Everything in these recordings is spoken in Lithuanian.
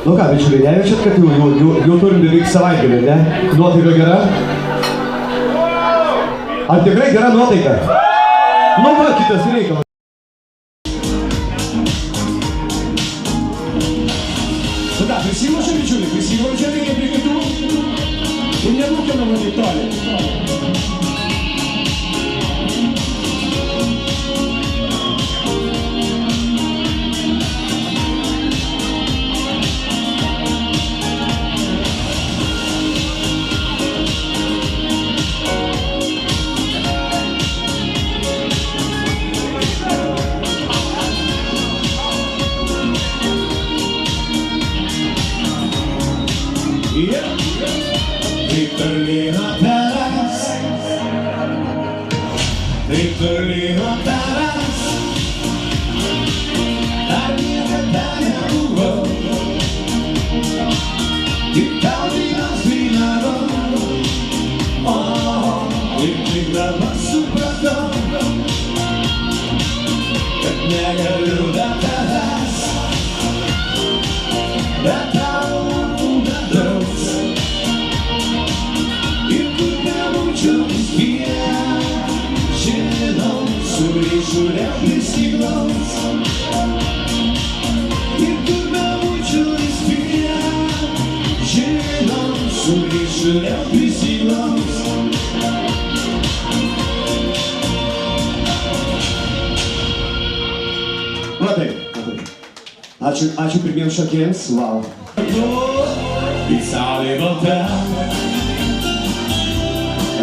Nu ką, bičiuliai, nejaučiat, kad jau turim beveik savaitgalį, ne? Nuotaika gera? Ar tikrai gera nuotaika? Nu va, kitas reikalas. Tada, prisimušė bičiuliai, prisimušė reikia prie kitų ir nenukėlama į tolį. Taip toli nuo tavęs, taip toli nuo tavęs, dar niekada nebuvau, tik tau dainas dainavau, ir tik dabar supratau, kad negaliu be tavęs, be tau medaus. Žinau, sugrįšiu vėl prisiglaus, ir kur bebūčiau vis vien. Žinau, sugrįšiu vėl prisiglaus. Na taip. Ačiū pirmiems šokėjams, wow. Į saulė balta,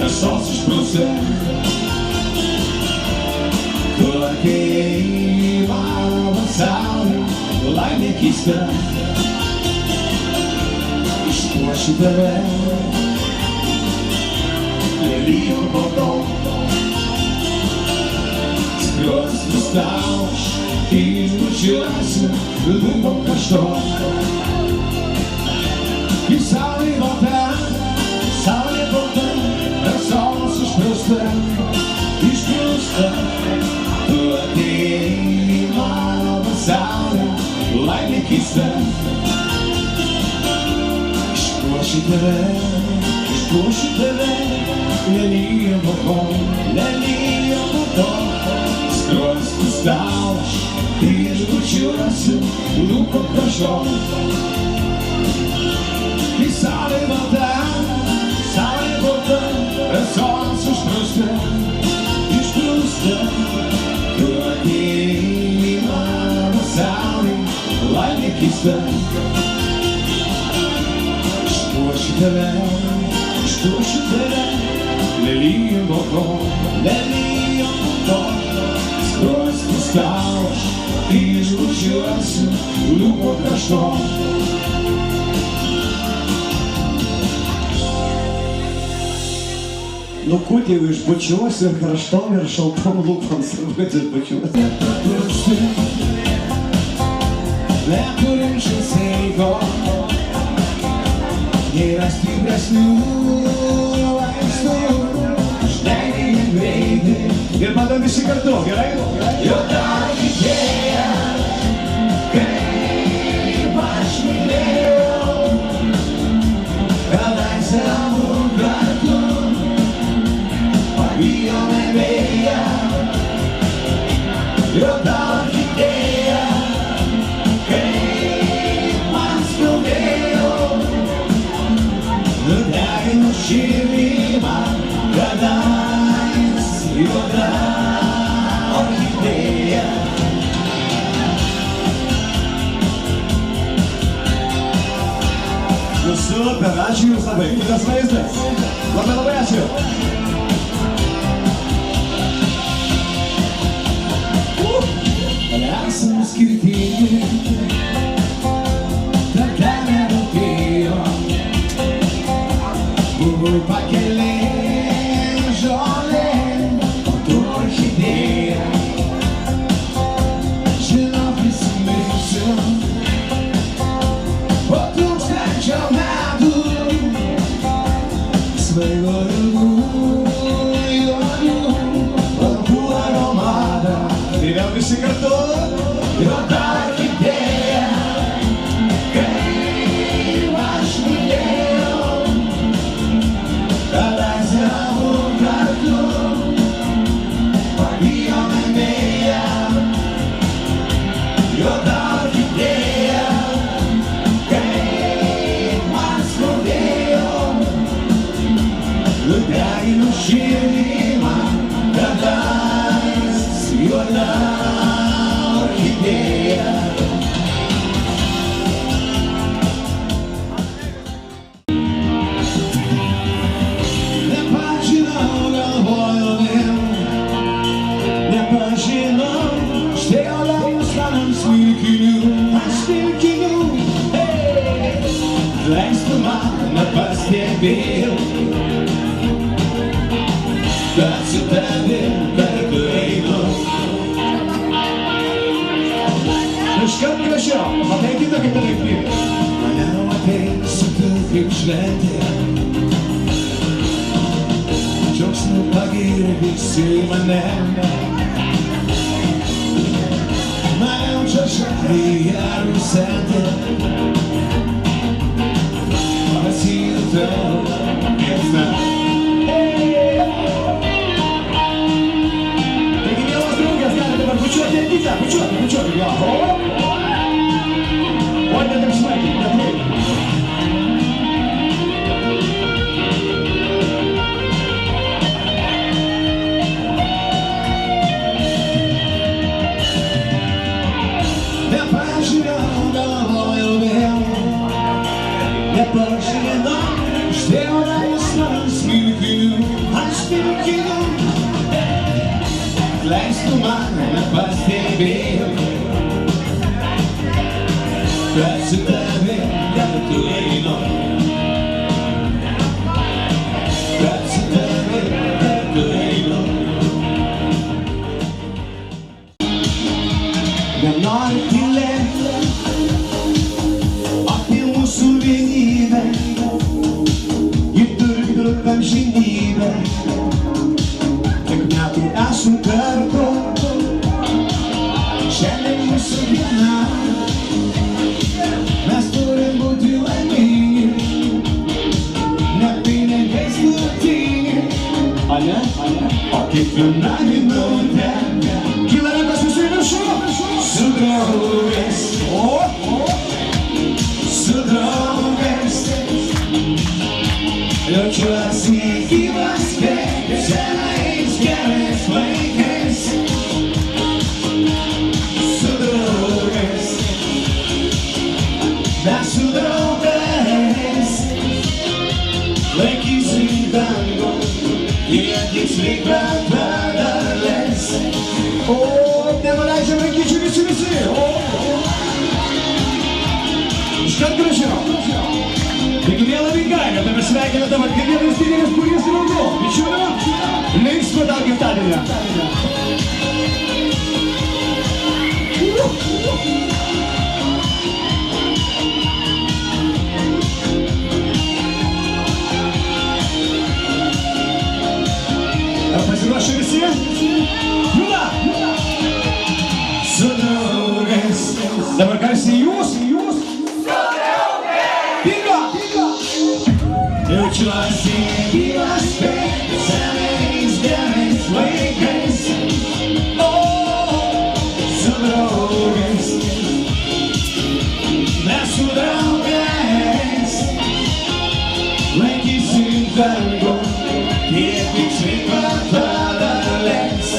rasos išprūsė, tu atėjai į mano pasaulį, laimė keista, išpuoši tave, lelijų balto, skruostus tau, išbučiuosiu lūpų krašto. Į saulė balta, rasos išprūsta, tu atėjai į mano pasaulį, laimė keista, išpuoši tave, lelijų balto, skruostus tau, išbučiuosiu lūpų krašto. Į saulė balta, rasos išprūsta, tu atėjai į mano pasaulį, laimė keista, išpuoši tave, lelijų balto, skruostus tau, išbučiuosiu lūpų krašto. Nu kūtį jau išbučiuosiu ir karštom ir šaltom lūpoms turbūt išbučiuosiu. Neturinčių seiko, yra stipresnių vaistų, žleidėjai greitai. Ir bandom visi kartu, gerai? Jo dar idėja, kaip aš mylėjau, kadaise abu kartu. Bijome vėją, jo dar idėja, kaip man skaudėjo, nudegino širdį man, kadais juoda orchidėja. Nu super, ačiū jums labai, kitas vaizdas. Labai ačiū. Esam skirtingi, tada nerūpėjo, buvau pakelė žolė, o tu orchidėja. Žinau, prisiminsiu, po 1000 metų svaigo ilgų juodų laukų aromatą. Tai vėl visi kartu. Jo dar idėja, kaip šventė. Džiaugsmų pagyrė visi mane. Mane užrašė į rusentę. Pasijutau kaip znam. Taigi, mielos draugės, galite dabar bučiuoti Editą. Bučiuoti, jo. Oi, ne taip smarkiai, ne taip. Nepažiūrėjau, galvojau vėl. Nepažiūrėjau, uždėjau rajas man smilkinių. Aš smilkinių. Leistų man, nepastebėjau. Kad su tavim kartu einu. Kad su tavim kartu einu. Nenoriu tylėti apie mūsų vienybę. Ji turi amžinybę. Tiek metų esam kartu. Šiandien mūsų diena. Mes turim būti laimingi. Ne pinigais turtingi. O ne? O kiekviena minutė. Kyla rankos visų į viršų. Su draugais. Su draugais. Jaučiuosi gyvas kaip senais gerais laikais. Su draugais. Mes su draugais laikysim dangų, jie tiksliai padarlės. O, nenuleidžiam rankyčių visi. Iškart gražiau. Taigi, mėla Vingailė, tave sveikina dabar kiekvienas didelis kūrinys draugu. Bičiuliu, linksmo tau gimtadienio. Ar pasiruošę visi? Juda! Su draugais. Dabar garsiai jūs. Su draugais. Bingo! Jaučiuosi gyvas kaip senais gerais laikais. O, su draugais. Mes su draugais laikysim dangų, jie tiksliai padarlės.